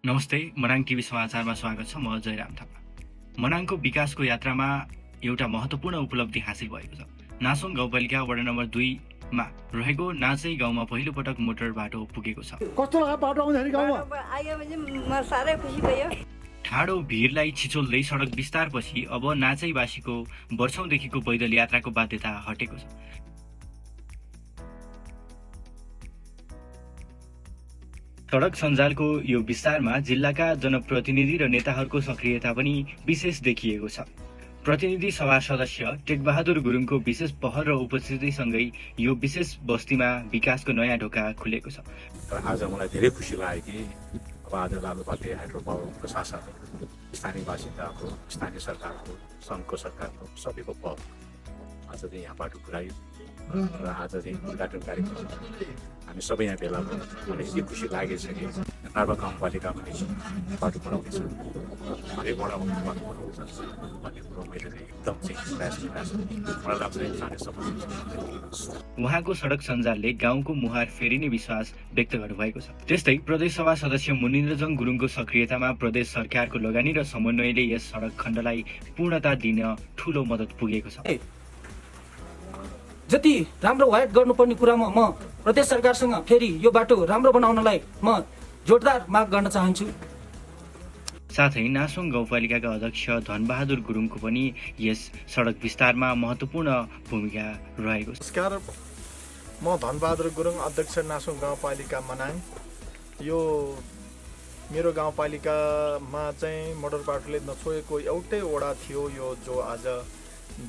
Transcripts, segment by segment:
नमस्ते, मनाङ टिभी समाचारमा स्वागत छ। म जयराम थापा। मनाङको विकासको यात्रामा एउटा महत्त्वपूर्ण उपलब्धि हासिल भएको छ। नासोङ गाउँपालिका वडा नम्बर 2 मा रहेको नाचै गाउँमा पहिलो पटक मोटर बाटो पुगेको छ। कस्तो लाग्यो बाटो आउँदाखेरि गाउँमा? आयो भने म साह्रै खुसी भयो। ठाडो भिडलाई छिचोल्दै सडक विस्तारपछि अब नाचैवासीको वर्षौंदेखिको पैदल यात्राको बाध्यता हटेको छ। सडक सञ्जालको यो विस्तारमा जिल्लाका जनप्रतिनिधि र नेताहरूको सक्रियता पनि विशेष देखिएको छ। प्रतिनिधि सभा सदस्य टेकबहादुर गुरुङको विशेष पहल र उपस्थितिसँगै यो विशेष बस्तीमा विकासको नयाँ ढोका खुलेको छ। आज मलाई धेरै खुसी लाग्यो कि अब आज लालुपाते हाइड्रोपावर प्रशासन, स्थानीय बासिन्दाको, स्थानीय सरकारको, सङ्घको सरकारको सबैको पहल आज चाहिँ यहाँ बाटो पुऱ्यायो र आज चाहिँ उद्घाटन कार्यक्रम हामी सबै यहाँ भेला भयौँ। मलाई यति खुसी लागेको छ कि नार्बा गाउँपालिका पनि बाटो बनाउनेछ, हरेक वडामा बाटो बनाउँछ भन्ने कुरो मैले चाहिँ एकदम चाहिँ प्रयास गरिरहेको छु। मलाई लाग्छ स्थानीय समस्या उहाँको सडक सञ्जालले गाउँको मुहार फेरिने विश्वास व्यक्त गर्नुभएको छ। त्यस्तै प्रदेशसभा सदस्य मुनिन्द्रजङ गुरुङको सक्रियतामा प्रदेश सरकारको लगानी र समन्वयले यस सडक खण्डलाई पूर्णता दिन ठूलो मद्दत पुगेको छ। जति राम्रो वाइड गर्नुपर्ने कुरामा म प्रदेश सरकारसँग फेरि यो बाटो राम्रो बनाउनलाई म जोरदार माग गर्न चाहन्छु। साथै नासोङ गाउँपालिकाका अध्यक्ष धनबहादुर गुरुङको पनि यस सडक विस्तारमा महत्त्वपूर्ण भूमिका रहेको छ। नमस्कार, म धनबहादुर गुरुङ, अध्यक्ष नासोङ गाउँपालिका मनाङ। यो मेरो गाउँपालिकामा चाहिँ मोटर बाटोले नछोएको एउटै वडा थियो यो जो आज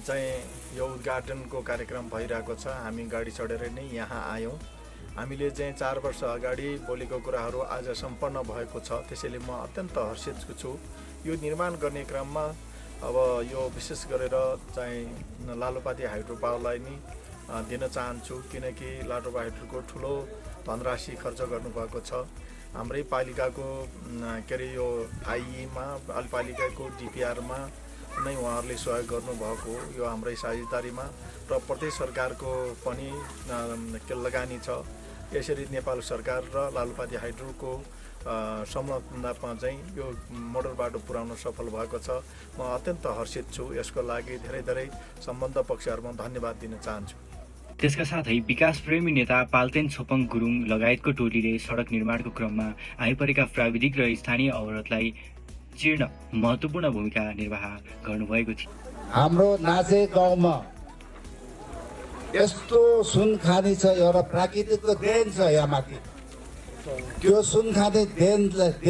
चाहिँ यो उद्घाटनको कार्यक्रम भइरहेको छ। हामी गाडी चढेर नै यहाँ आयौँ। हामीले चाहिँ 4 वर्ष अगाडि बोलेको कुराहरू आज सम्पन्न भएको छ। त्यसैले म अत्यन्त हर्षित छु। यो निर्माण गर्ने क्रममा अब यो विशेष गरेर चाहिँ लालुपाते हाइड्रो पावरलाई नि दिन चाहन्छु, किनकि लालुपाते हाइड्रोको ठुलो धनराशि खर्च गर्नुभएको छ। हाम्रै पालिकाको के अरे यो आइईमा पालिकाको डिपिआरमा नै उहाँहरूले सहयोग गर्नुभएको यो हाम्रै साझेदारीमा र प्रदेश सरकारको पनि लगानी छ। यसरी नेपाल सरकार र लालुपाते हाइड्रोको संलग्नतामा चाहिँ यो मोटर बाटो पुर्याउन सफल भएको छ। म अत्यन्त हर्षित छु। यसको लागि धेरै धेरै सम्बन्ध पक्षहरूमा धन्यवाद दिन चाहन्छु। त्यसका साथै विकासप्रेमी नेता पाल्तेन छोपङ गुरुङ लगायतको टोलीले सडक निर्माणको क्रममा आइपरेका प्राविधिक र स्थानीय अवरोधलाई चिर्न महत्त्वपूर्ण भूमिका निर्वाह गर्नुभएको थियो। हाम्रो नाचे गाउँमा यस्तो सुन खानी छ, एउटा प्राकृतिकको देन छ यहाँ माथि। त्यो सुन खाने देन